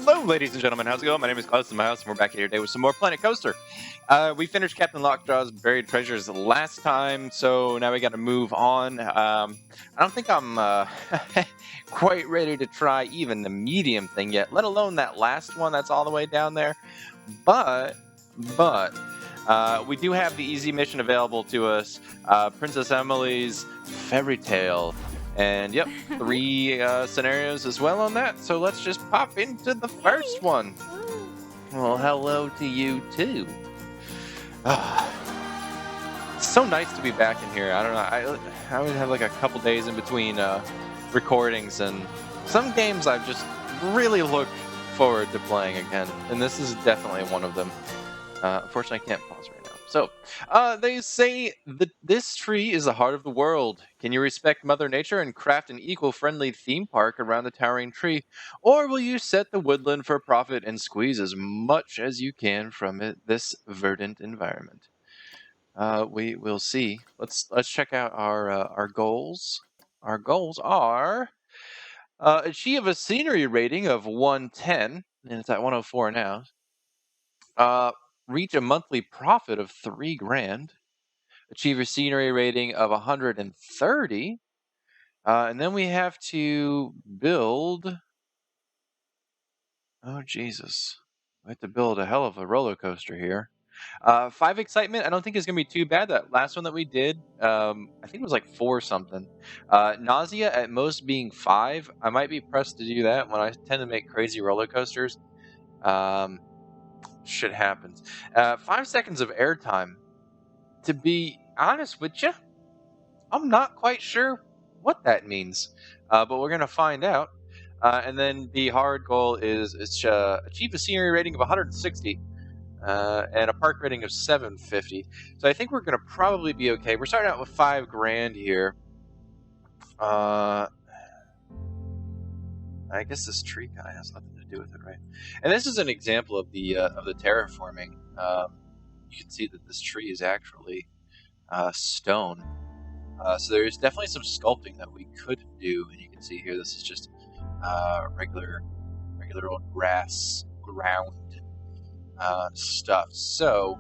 Hello, ladies and gentlemen. How's it going? My name is Klaus in my house, and we're back here today with some more Planet Coaster. We finished Captain Lockjaw's buried treasures last time, so now we got to move on. I don't think I'm quite ready to try even the medium thing yet, let alone that last one that's all the way down there. But we do have the easy mission available to us, Princess Emily's Fairy Tale. And yep, 3 scenarios as well on that. So let's just pop into the first one. Well, hello to you too. It's so nice to be back in here. I don't know. I always have like a couple days in between recordings, and some games I've just really looked forward to playing again, and this is definitely one of them. Unfortunately, I can't pause right now. So, they say that this tree is the heart of the world. Can you respect Mother Nature and craft an eco-friendly theme park around the towering tree? Or will you set the woodland for profit and squeeze as much as you can from this verdant environment? We will see. Let's check out our goals. Our goals are achieve a scenery rating of 110, and it's at 104 now. Reach a monthly profit of $3,000, achieve a scenery rating of 130, and then we have to build. Oh Jesus, we have to build a hell of a roller coaster here. 5 excitement, I don't think is gonna be too bad. That last one that we did, I think it was like 4 something. Nausea at most being 5. I might be pressed to do that when I tend to make crazy roller coasters. Shit happens. 5 seconds of airtime. To be honest with you, I'm not quite sure what that means, but we're going to find out. And then the hard goal is achieve a scenery rating of 160 and a park rating of 750. So I think we're going to probably be okay. We're starting out with $5,000 here. I guess this tree guy has nothing to do with it, right? And this is an example of the terraforming. You can see that this tree is actually stone. So there's definitely some sculpting that we could do, and you can see here this is just regular old grass ground stuff. So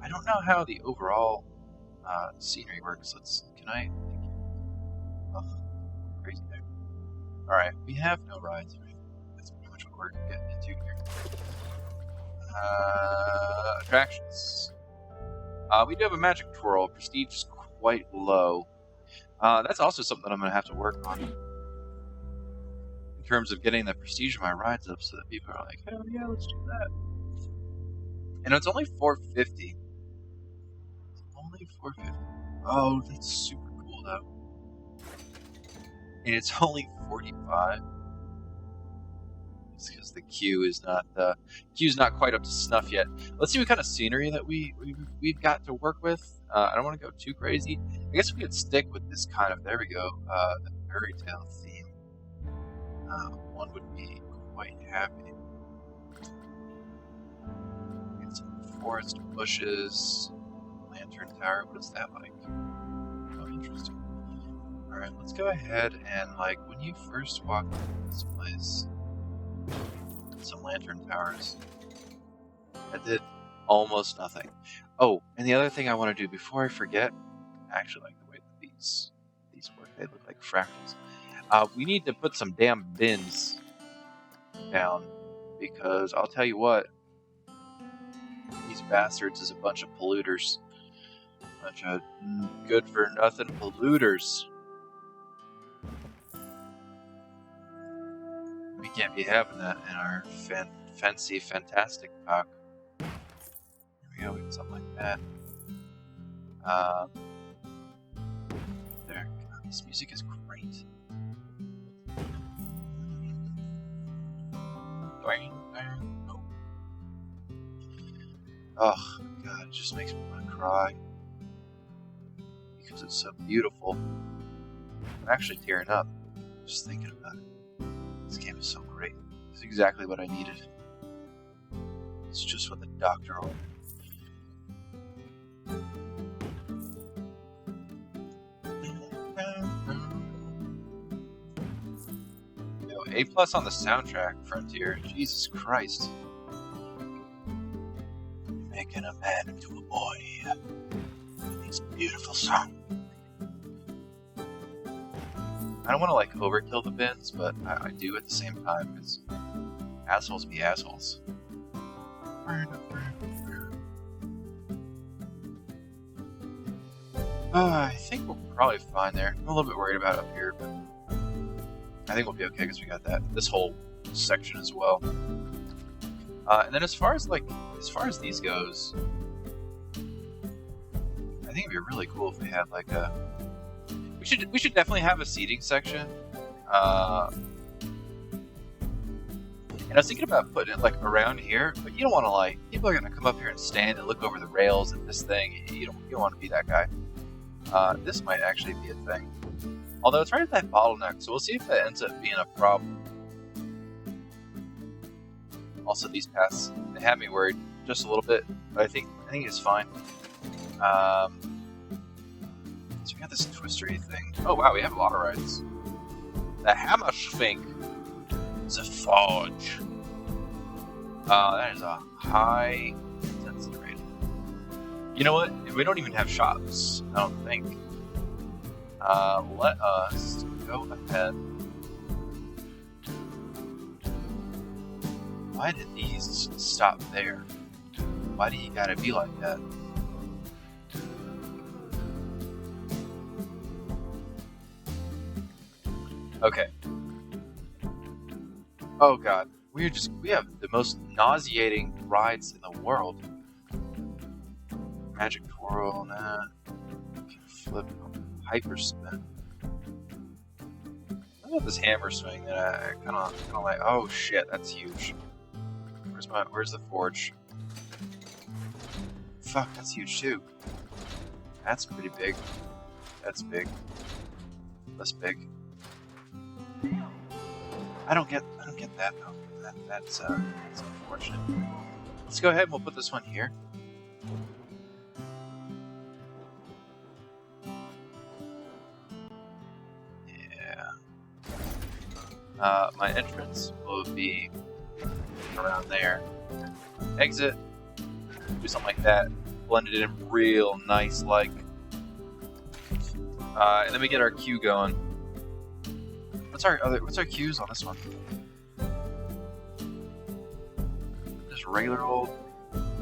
I don't know how the overall scenery works. Can I? Oh, crazy there. All right, we have no rides. Right? That's pretty much what we're getting into here. Attractions. We do have a magic twirl. Prestige is quite low. That's also something I'm going to have to work on in terms of getting the prestige of my rides up, so that people are like, "Hell yeah, let's do that." And it's only $450. It's only $450. Oh, that's super cool though. And it's only $45. It's because the queue's not quite up to snuff yet. Let's see what kind of scenery that we've got to work with. I don't want to go too crazy. I guess we could stick with this kind of, there we go, the fairy tale theme. One would be quite happy. Get some forest bushes, lantern tower. What is that like? Oh, interesting. All right, let's go ahead and when you first walk into this place, some lantern towers. That did almost nothing. Oh, and the other thing I want to do before I forget, I actually like the way that these work. They look like fractals. We need to put some damn bins down, because I'll tell you what, these bastards is a bunch of polluters. A bunch of good for nothing polluters. We can't be having that in our fancy, fantastic park. Here we go, we got something like that. There. God, this music is great. Oh, God, it just makes me want to cry. Because it's so beautiful. I'm actually tearing up just thinking about it. This game is so great. It's exactly what I needed. It's just what the doctor ordered. A+ on the soundtrack, Frontier. Jesus Christ. Making a man into a boy. It's a beautiful song. I don't want to like overkill the bins, but I do at the same time because assholes be assholes. I think we're probably fine there. I'm a little bit worried about up here, but I think we'll be okay because we got this whole section as well. And then as far as these goes, I think it'd be really cool if we had like a. We should definitely have a seating section. And I was thinking about putting it like around here, but you don't want to like people are gonna come up here and stand and look over the rails and this thing. You don't want to be that guy. This might actually be a thing. Although it's right at that bottleneck, so we'll see if that ends up being a problem. Also, these paths, they have me worried just a little bit, but I think it's fine. So we got this twistery thing. Oh wow, we have a lot of rides. The Hammerschwenk. It's a forge. That is a high intensity rating. You know what? We don't even have shops, I don't think. Let us go ahead. Why did these stop there? Why do you gotta be like that? Okay. Oh god, we have the most nauseating rides in the world. Magic twirl, nah. Flip, hyper spin. I love this hammer swing that I kind of like. Oh shit, that's huge. Where's the forge? Fuck, that's huge too. That's pretty big. That's big. Less big. I don't get that though. That's unfortunate. Let's go ahead and we'll put this one here. Yeah. My entrance will be around there. Exit. Do something like that. Blend it in real nice like. And then we get our queue going. What's our queues on this one? Just regular old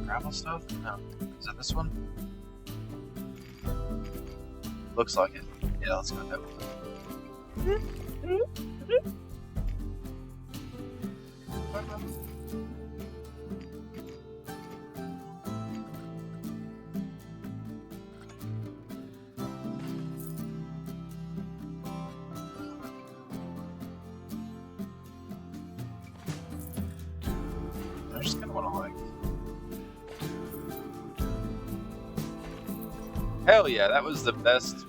gravel stuff? No. Is that this one? Looks like it. Yeah, let's go with that one. I just kind of want to like. Hell yeah, that was the best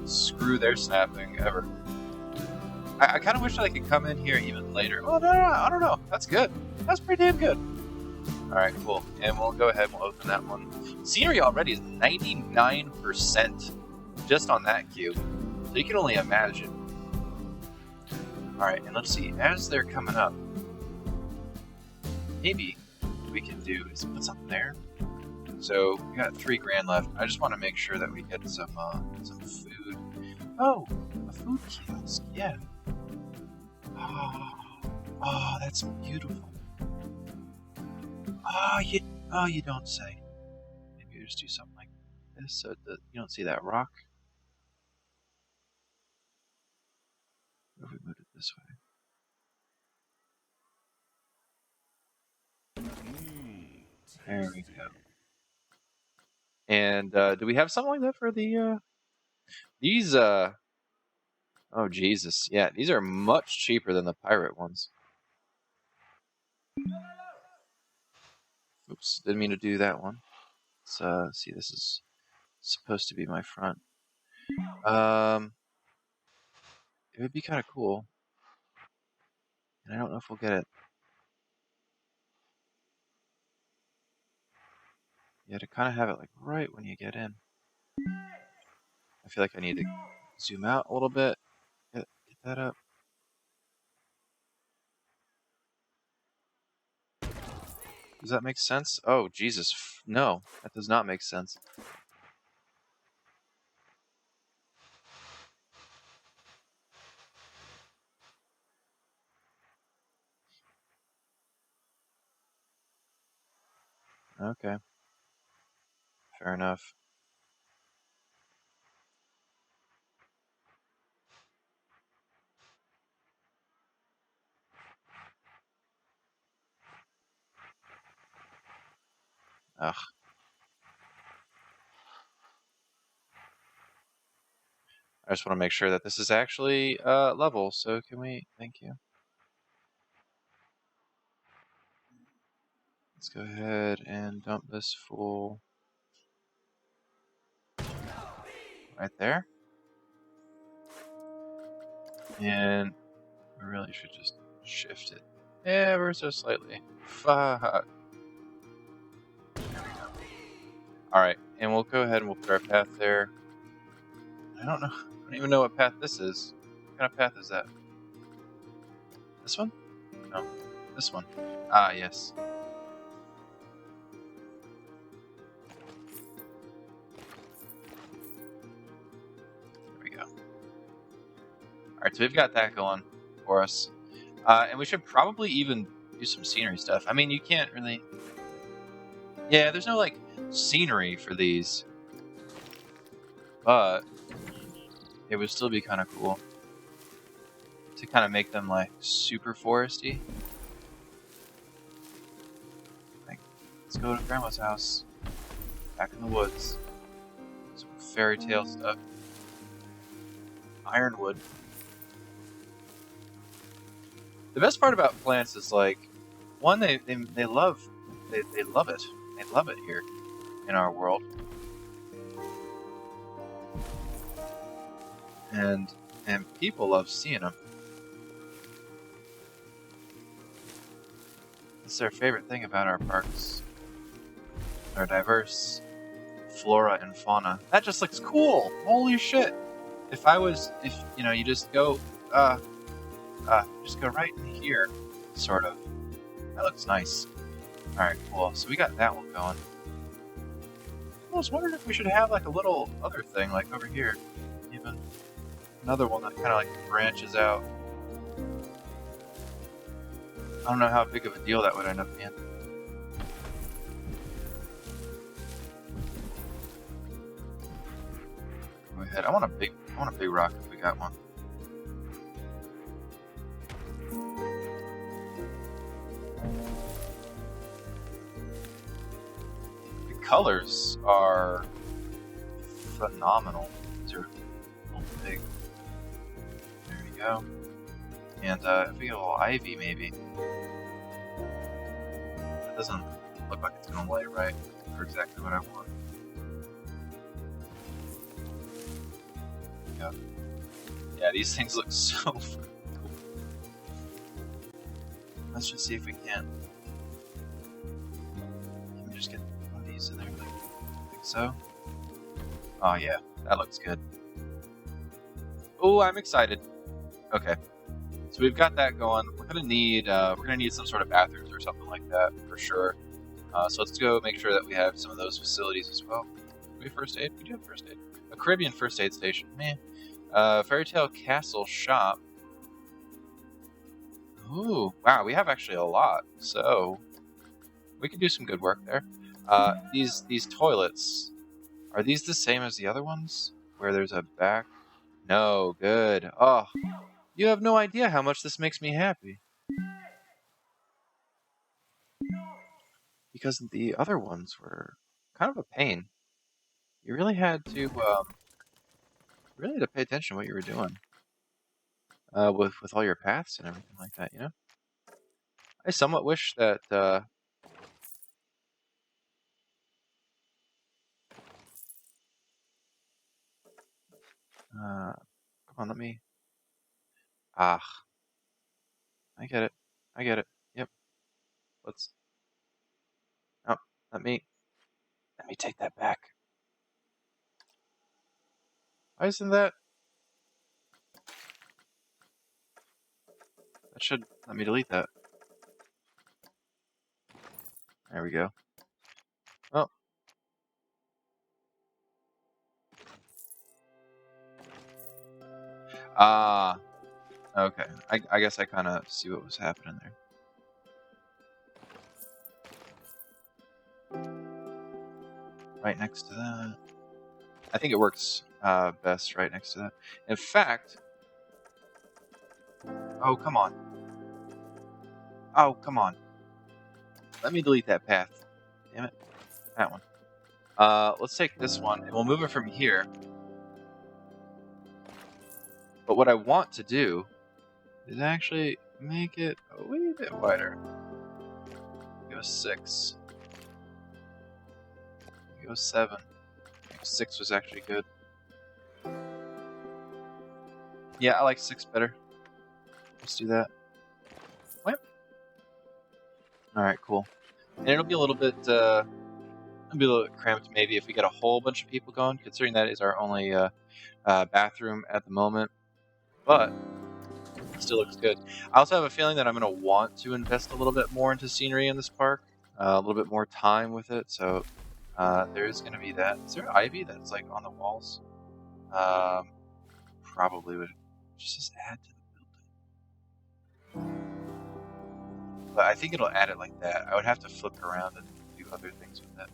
screw their snapping ever. I kind of wish I could come in here even later. Oh, no, I don't know. That's good. That's pretty damn good. Alright, cool. And we'll go ahead and we'll open that one. Scenery already is 99% just on that queue. So you can only imagine. Alright, and let's see. As they're coming up, maybe what we can do is put something there. So we got $3 grand left. I just want to make sure that we get some food. Oh, a food kiosk. Yeah. Oh, that's beautiful. Oh, you don't say. Maybe we just do something like this so that you don't see that rock. What if we moved it this way? There we go. And do we have something like that for the these oh Jesus, yeah, these are much cheaper than the pirate ones. Oops, didn't mean to do that one. Let's see, this is supposed to be my front. It would be kind of cool, and I don't know if we'll get it. Yeah, to kind of have it like right when you get in. I feel like I need to zoom out a little bit. Get that up. Does that make sense? Oh, Jesus. No, that does not make sense. Okay. Fair enough. Ugh. I just want to make sure that this is actually level, so can we... Thank you. Let's go ahead and dump this fool right there. And we really should just shift it ever so slightly. Fuck. Alright, and we'll go ahead and we'll put our path there. I don't know. I don't even know what path this is. What kind of path is that? This one? No. This one. Ah, yes. There we go. Alright, so we've got that going for us. And we should probably even do some scenery stuff. I mean, you can't really... Yeah, there's no, like, scenery for these. But it would still be kind of cool to kind of make them, like, super foresty. Like, let's go to Grandma's house. Back in the woods. Some fairy tale stuff. Ironwood. The best part about plants is, like, one, they love it. They love it here in our world. And people love seeing them. It's their favorite thing about our parks. Our diverse flora and fauna. That just looks cool. Holy shit. If you know, you just go, just go right in here, sort of. That looks nice. Alright, cool. So we got that one going. I was wondering if we should have, like, a little other thing, like, over here. Even another one that kind of, like, branches out. I don't know how big of a deal that would end up being. Go ahead. I want a big rock if we got one. The colors are phenomenal. These are big. There we go. And if we get a little ivy, maybe. That doesn't look like it's going to lay right for exactly what I want. Yeah, these things look so cool. Let's just see if we can. Can we just get one of these in there? I think so. Oh yeah, that looks good. Oh, I'm excited. Okay, so we've got that going. We're gonna need some sort of bathrooms or something like that for sure. So let's go make sure that we have some of those facilities as well. Do we have first aid? We do have first aid. A Caribbean first aid station. Meh. Fairy Tale Castle shop. Ooh, wow, we have actually a lot, so we can do some good work there. These toilets, are these the same as the other ones? Where there's a back? No, good. Oh, you have no idea how much this makes me happy. Because the other ones were kind of a pain. You really had to pay attention to what you were doing. With all your paths and everything like that, you know? I somewhat wish that come on, let me... Ah, I get it. I get it. Yep. Let's... Oh, let me take that back. Why isn't that... That should let me delete that. There we go. Oh. Ah. Okay. I guess I kind of see what was happening there. Right next to that. I think it works best right next to that. In fact... Oh, come on. Oh, come on. Let me delete that path. Damn it. That one. Let's take this one, and we'll move it from here. But what I want to do is actually make it a wee bit wider. Go 6. Go 7. 6 was actually good. Yeah, I like 6 better. Let's do that. What? Alright, cool. And it'll be a little bit cramped maybe if we get a whole bunch of people going, considering that is our only bathroom at the moment. But it still looks good. I also have a feeling that I'm going to want to invest a little bit more into scenery in this park. A little bit more time with it, so there is going to be that. Is there ivy that's like on the walls? Probably would just add to the building. But I think it'll add it like that. I would have to flip it around and do other things with it.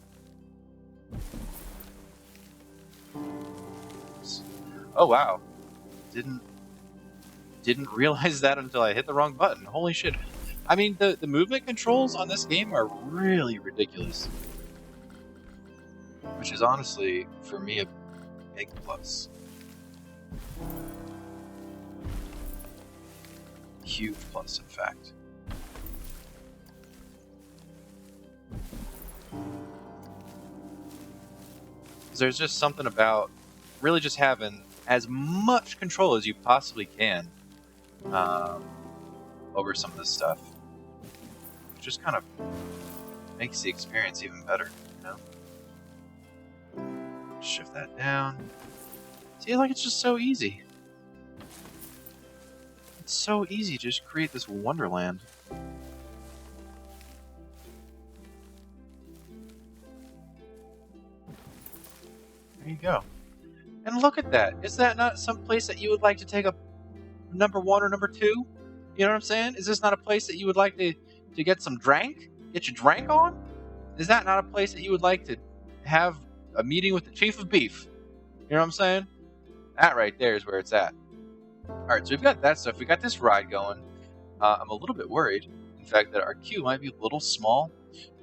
Oh wow. Didn't realize that until I hit the wrong button. Holy shit. I mean, the movement controls on this game are really ridiculous. Which is honestly, for me, a big plus. Huge plus, in fact. There's just something about really just having as much control as you possibly can over some of this stuff. It just kind of makes the experience even better, you know? Shift that down. See, like, it's just so easy. It's so easy to just create this wonderland. There you go. And look at that. Is that not some place that you would like to take a number 1 or number 2? You know what I'm saying? Is this not a place that you would like to get some drank? Get your drank on? Is that not a place that you would like to have a meeting with the chief of beef? You know what I'm saying? That right there is where it's at. Alright, so we've got that stuff. We got this ride going. I'm a little bit worried, in fact, that our queue might be a little small.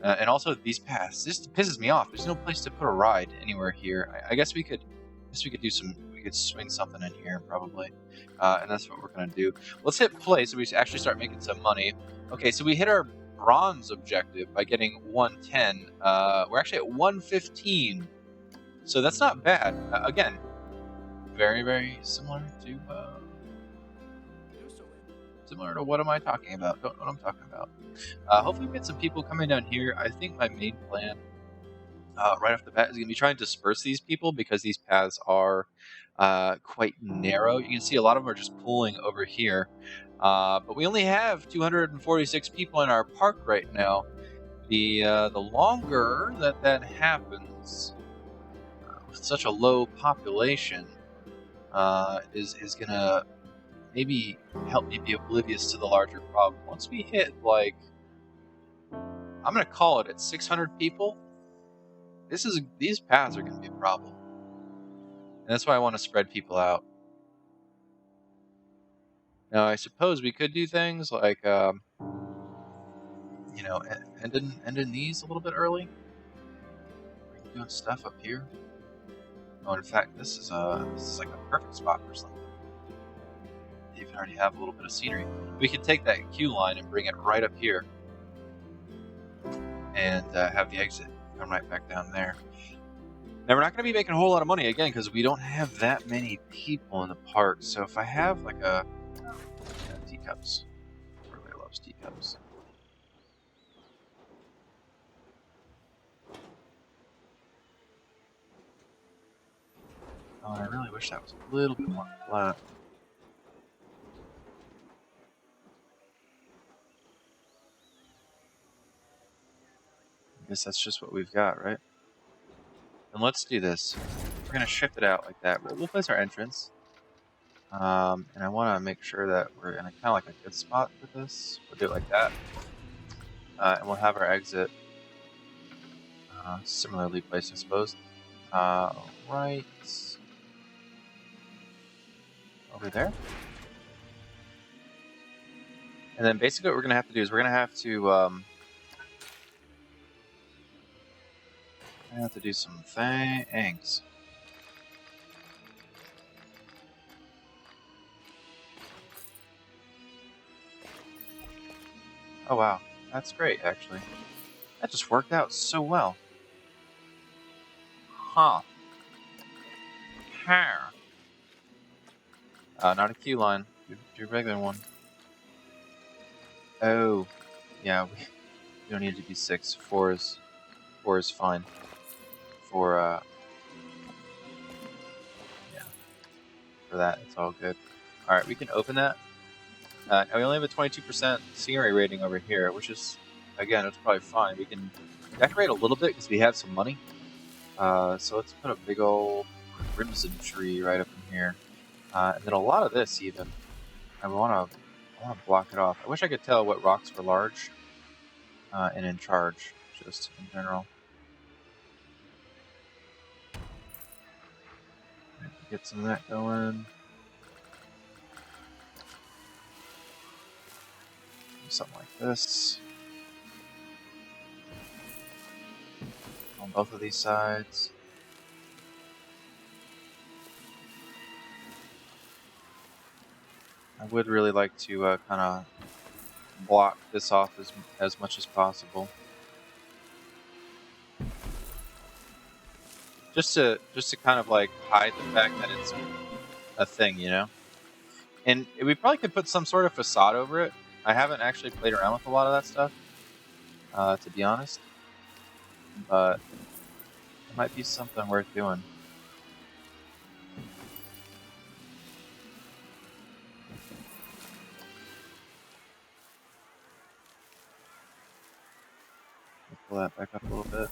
And also these paths. This pisses me off. There's no place to put a ride anywhere here. I guess we could do some. We could swing something in here probably, and that's what we're gonna do. Let's hit play so we actually start making some money. Okay, so we hit our bronze objective by getting 110. We're actually at 115, so that's not bad. Again, very very similar to what am I talking about? Don't know what I'm talking about. Hopefully we get some people coming down here. I think my main plan right off the bat is going to be trying to disperse these people because these paths are quite narrow. You can see a lot of them are just pulling over here. But we only have 246 people in our park right now. The longer that happens with such a low population is going to maybe help me be oblivious to the larger problem. Once we hit, like, I'm going to call it at 600 people, these paths are going to be a problem. And that's why I want to spread people out. Now, I suppose we could do things like, you know, ending these a little bit early. We're doing stuff up here. Oh, in fact, this is like a perfect spot for something. You even already have a little bit of scenery. We could take that queue line and bring it right up here. And have the exit come right back down there. Now, we're not going to be making a whole lot of money, again, because we don't have that many people in the park. So if I have, like, teacups. Everybody loves teacups. Oh, I really wish that was a little bit more flat. I guess that's just what we've got, right? And let's do this. We're gonna shift it out like that. We'll place our entrance. And I want to make sure that we're in a kind of like a good spot for this. We'll do it like that. And we'll have our exit similarly placed, I suppose. Right over there. And then basically what we're going to have to do is we're going to have to do some things. Oh wow, that's great actually. That just worked out so well. Huh. Not a queue line. Do a regular one. Oh, yeah. We don't need it to be 6. 4 is fine. For yeah, for that it's all good. All right, we can open that. And we only have a 22% scenery rating over here, which is, again, it's probably fine. We can decorate a little bit because we have some money. So let's put a big old crimson tree right up in here. And then a lot of this even. I want to block it off. I wish I could tell what rocks were large and in charge, just in general. Get some of that going. Something like this. On both of these sides. I would really like to kind of block this off as much as possible. Just to kind of like hide the fact that it's a thing, you know? And we probably could put some sort of facade over it. I haven't actually played around with a lot of that stuff, to be honest. But it might be something worth doing. Pull that back up a little bit.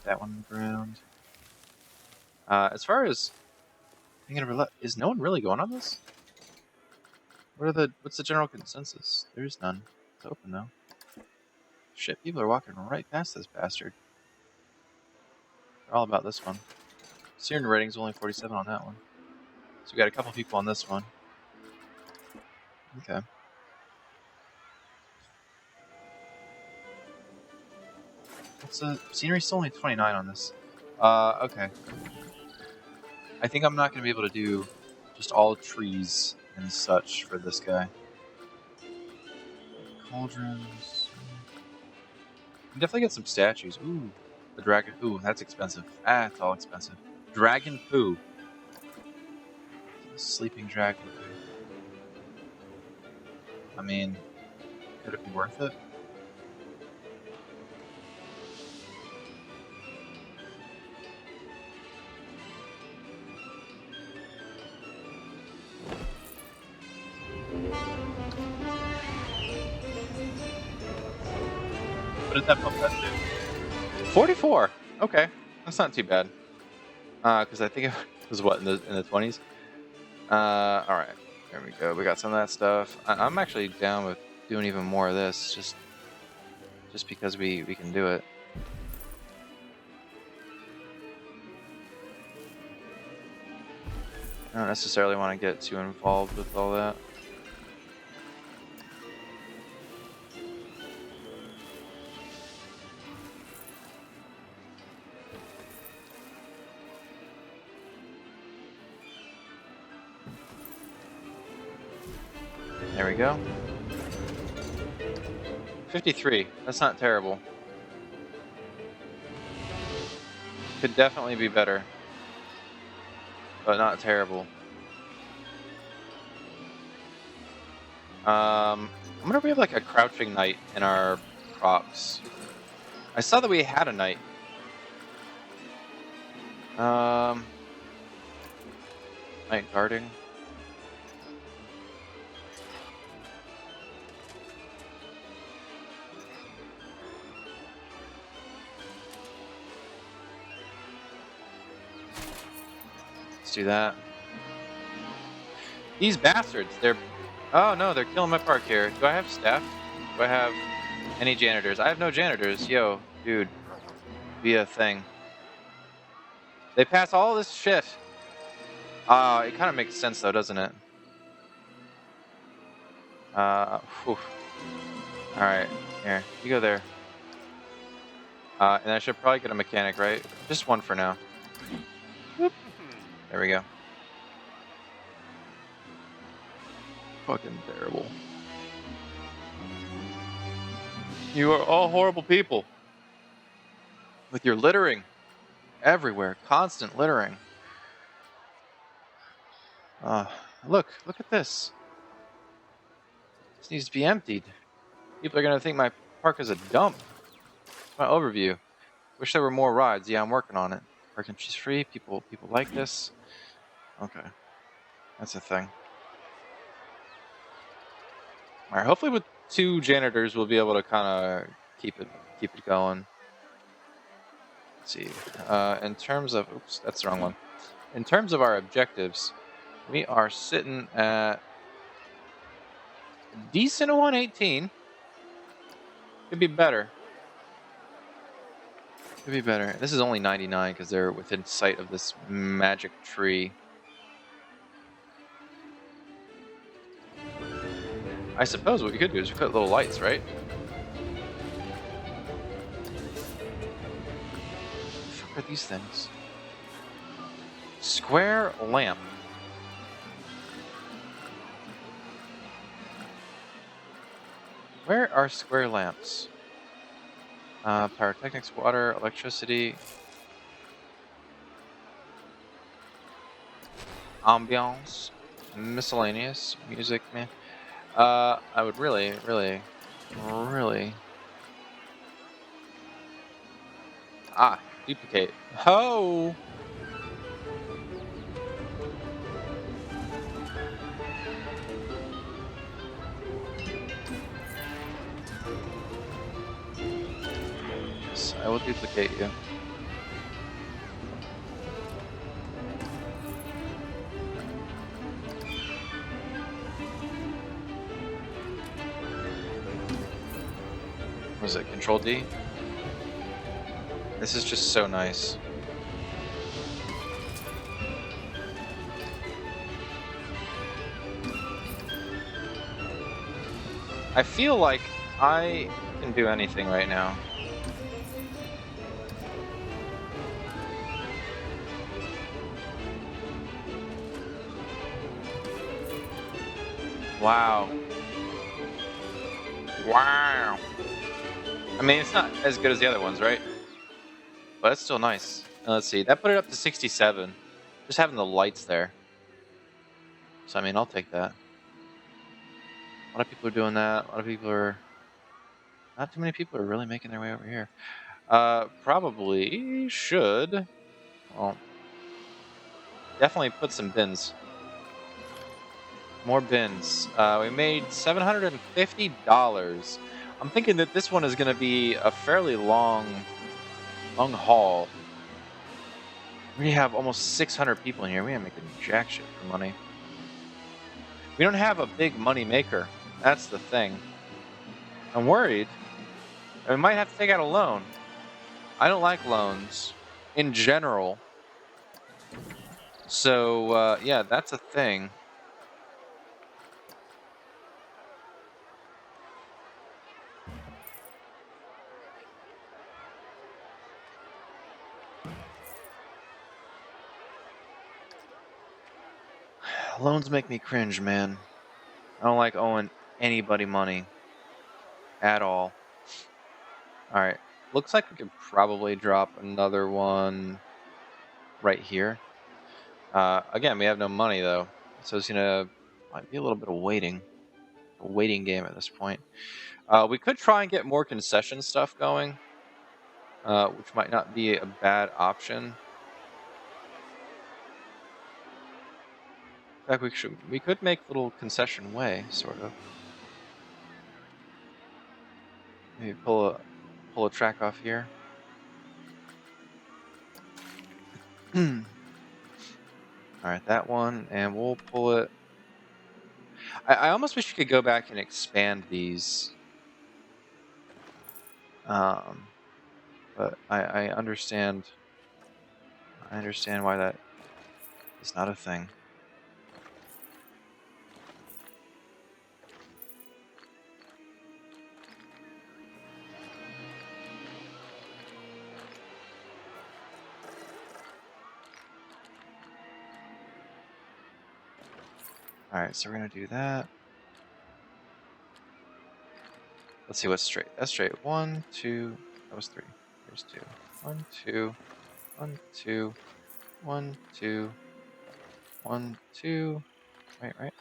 That one on the ground. As far as is no one really going on this? What's the general consensus? There's none. It's open though. Shit, people are walking right past this bastard. They're all about this one. Searing rating's only 47 on that one. So we got a couple people on this one. Okay. What's the scenery's still only 29 on this. Okay. I think I'm not gonna be able to do just all trees and such for this guy. Cauldrons. You can definitely get some statues. Ooh, the dragon. Ooh, that's expensive. Ah, it's all expensive. Dragon poo. Sleeping dragon poo. I mean, could it be worth it? What did that pump that do? 44. Okay, that's not too bad. Because I think it was what in the 20s. All right, there we go. We got some of that stuff. I'm actually down with doing even more of this, just because we can do it. I don't necessarily want to get too involved with all that. There we go. 53. That's not terrible. Could definitely be better, but not terrible. I wonder if we have like a crouching knight in our props. I saw that we had a knight. Knight guarding. Let's do that. These bastards, they're... Oh no, they're killing my park here. Do I have staff? Do I have any janitors? I have no janitors. Yo, dude. Be a thing. They pass all this shit. It kind of makes sense though, doesn't it? Whew. Alright, here. You go there. And I should probably get a mechanic, right? Just one for now. Whoop. There we go. Fucking terrible. You are all horrible people. With your littering. Everywhere. Constant littering. Look at this. This needs to be emptied. People are gonna think my park is a dump. My overview. Wish there were more rides. Yeah, I'm working on it. Park entry's free. People like this. Okay. That's a thing. Alright, hopefully with 2 janitors we'll be able to kinda keep it going. Let's see. In terms of oops, that's the wrong one. In terms of our objectives, we are sitting at a decent 118. Could be better. Could be better. This is only 99 because they're within sight of this magic tree. I suppose what we could do is we put little lights, right? What the fuck are these things? Square lamp. Where are square lamps? Pyrotechnics, water, electricity. Ambiance. Miscellaneous. Music, man. I would really... duplicate. Ho! Yes, I will duplicate you. Was it Control D? This is just so nice. I feel like I can do anything right now. Wow. Wow. I mean, it's not as good as the other ones, right? But it's still nice. Let's see. That put it up to 67. Just having the lights there. So, I mean, I'll take that. A lot of people are doing that. A lot of people are... Not too many people are really making their way over here. Probably should... Well... Definitely put some bins. More bins. We made $750. I'm thinking that this one is going to be a fairly long haul. We have almost 600 people in here. We ain't making jack shit for money. We don't have a big money maker. That's the thing. I'm worried. We might have to take out a loan. I don't like loans in general. So, yeah, that's a thing. Loans make me cringe, man. I don't like owing anybody money. At all. Alright. Looks like we could probably drop another one right here. Again, we have no money, though. So it's might be a little bit of waiting. A waiting game at this point. We could try and get more concession stuff going. Which might not be a bad option. In fact, we could make little concession way, sort of. Maybe pull a track off here. All right, that one, and we'll pull it. I almost wish you could go back and expand these. But I understand. I understand why that is not a thing. All right, so we're gonna do that. Let's see what's straight. That's straight. 1, 2. That was 3. Here's 2. 1, 2. 1, 2. 1, 2. 1, 2. Right.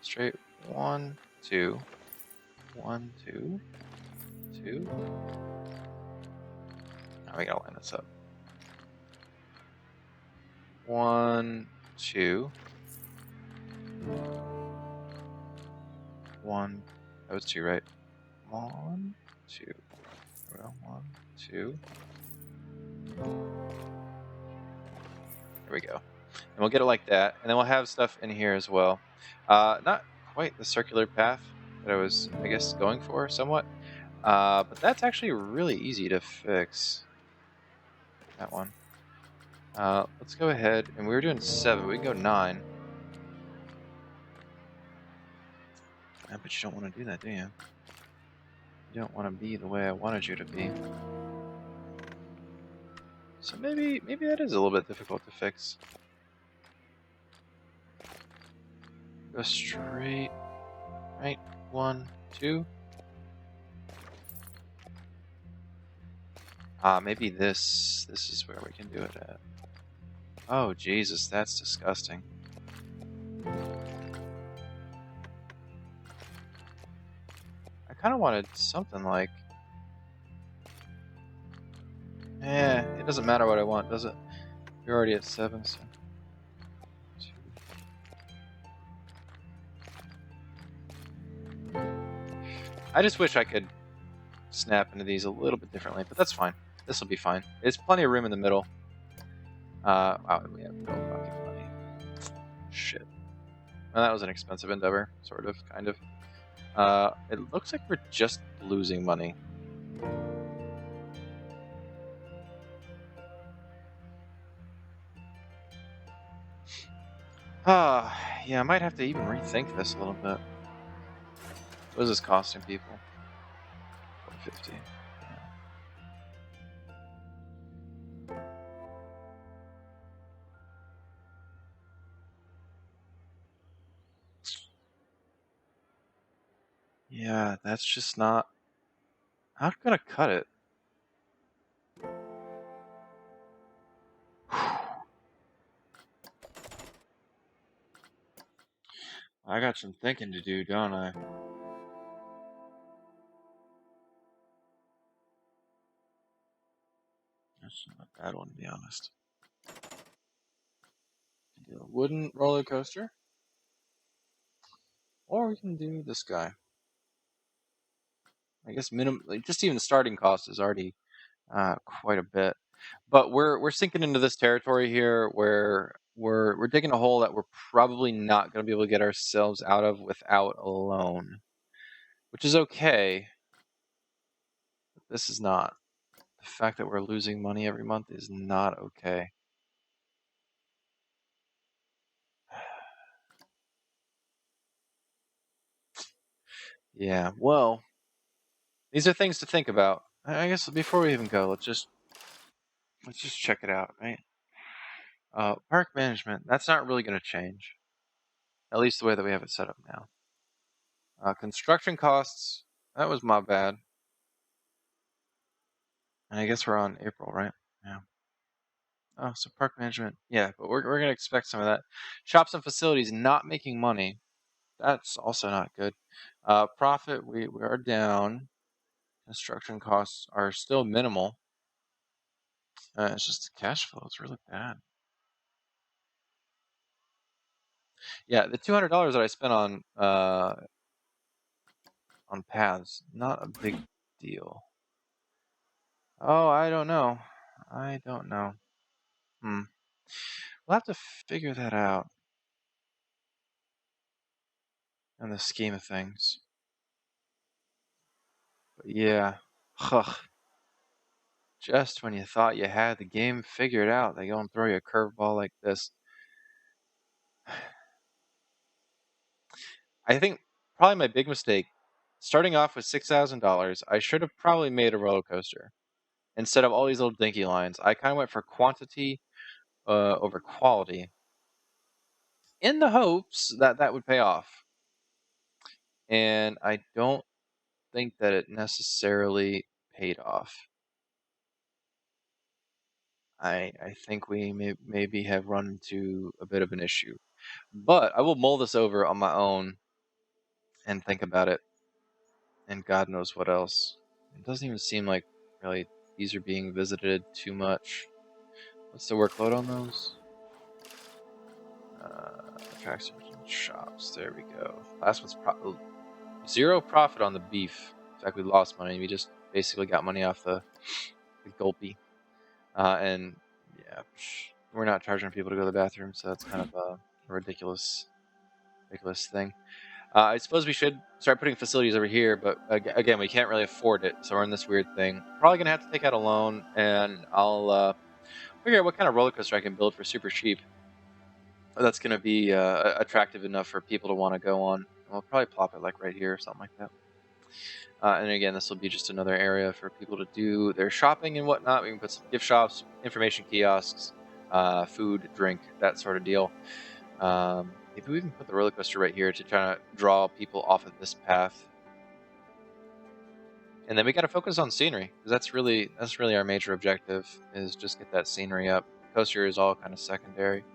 Straight. 1, 2. 1, 2. 2. Now we gotta line this up. 1, 2. 1. That was 2, right? 1, 2. 1, 2. There we go. And we'll get it like that. And then we'll have stuff in here as well. Not quite the circular path that I was, I guess, going for somewhat. But that's actually really easy to fix. That one. Let's go ahead. And we were doing 7. We can go 9. Yeah, but you don't want to do that, do you? You don't want to be the way I wanted you to be. So maybe that is a little bit difficult to fix. Go straight, right? 1, 2. Maybe this is where we can do it at. Oh Jesus, that's disgusting. I kind of wanted something like. It doesn't matter what I want, does it? We're already at 7, so. 2. I just wish I could snap into these a little bit differently, but that's fine. This will be fine. There's plenty of room in the middle. Wow, we have no fucking money. Shit. Well, that was an expensive endeavor, sort of, kind of. It looks like we're just losing money. Yeah, I might have to even rethink this a little bit. What is this costing people? 450. Yeah, that's just not. I'm not gonna cut it. I got some thinking to do, don't I? That's not a bad one, to be honest. Do a wooden roller coaster, or we can do this guy. I guess like just even the starting cost is already quite a bit. But we're sinking into this territory here where we're digging a hole that we're probably not going to be able to get ourselves out of without a loan, which is okay. But this is not. The fact that we're losing money every month is not okay. Yeah, well, these are things to think about. I guess before we even go, let's just check it out, right? Park management, that's not really going to change, at least the way that we have it set up now. Construction costs, that was my bad. And I guess we're on April, right? Yeah. Oh, so park management, yeah, but we're going to expect some of that. Shops and facilities not making money, that's also not good. Profit, we are down. Construction costs are still minimal. It's just the cash flow. It's really bad. Yeah, the $200 that I spent on paths, not a big deal. Oh, I don't know. I don't know. We'll have to figure that out in the scheme of things. But yeah, ugh. Just when you thought you had the game figured out, they go and throw you a curveball like this. I think probably my big mistake, starting off with $6,000, I should have probably made a roller coaster instead of all these little dinky lines. I kind of went for quantity over quality in the hopes that that would pay off. And I don't think that it necessarily paid off. I think we maybe have run into a bit of an issue. But I will mull this over on my own and think about it, and God knows what else. It doesn't even seem like really these are being visited too much. What's the workload on those? Attractions and shops. There we go. Last one's zero profit on the beef. In fact, we lost money. We just basically got money off the gulpy. And yeah, we're not charging people to go to the bathroom, so that's kind of a ridiculous thing. I suppose we should start putting facilities over here, but again, we can't really afford it, so we're in this weird thing. Probably gonna have to take out a loan, and I'll figure out what kind of roller coaster I can build for super cheap. That's gonna be attractive enough for people to want to go on. We'll probably plop it like right here or something like that. And again, this will be just another area for people to do their shopping and whatnot. We can put some gift shops, information kiosks, food, drink, that sort of deal. Maybe we can put the roller coaster right here to try to draw people off of this path. And then we got to focus on scenery, because that's really our major objective, is just get that scenery up. Coaster is all kind of secondary.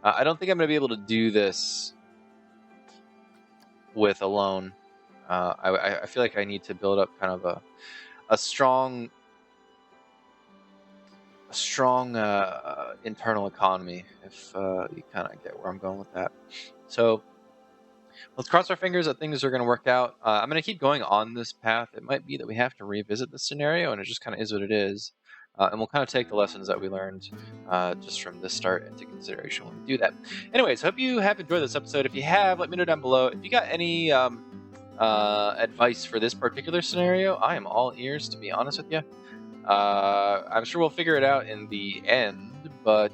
I don't think I'm going to be able to do this with alone. I feel like I need to build up kind of a strong internal economy, if you kind of get where I'm going with that. So let's cross our fingers that things are going to work out. I'm going to keep going on this path. It might be that we have to revisit the scenario, and it just kind of is what it is. And we'll kind of take the lessons that we learned just from this start into consideration when we do that. Anyways, hope you have enjoyed this episode. If you have, let me know down below. If you got any advice for this particular scenario, I am all ears, to be honest with you. I'm sure we'll figure it out in the end, but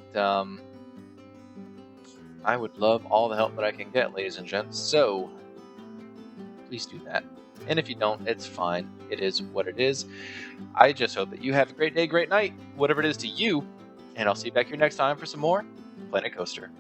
I would love all the help that I can get, ladies and gents, so please do that. And if you don't, it's fine. It is what it is. I just hope that you have a great day, great night, whatever it is to you, and I'll see you back here next time for some more Planet Coaster.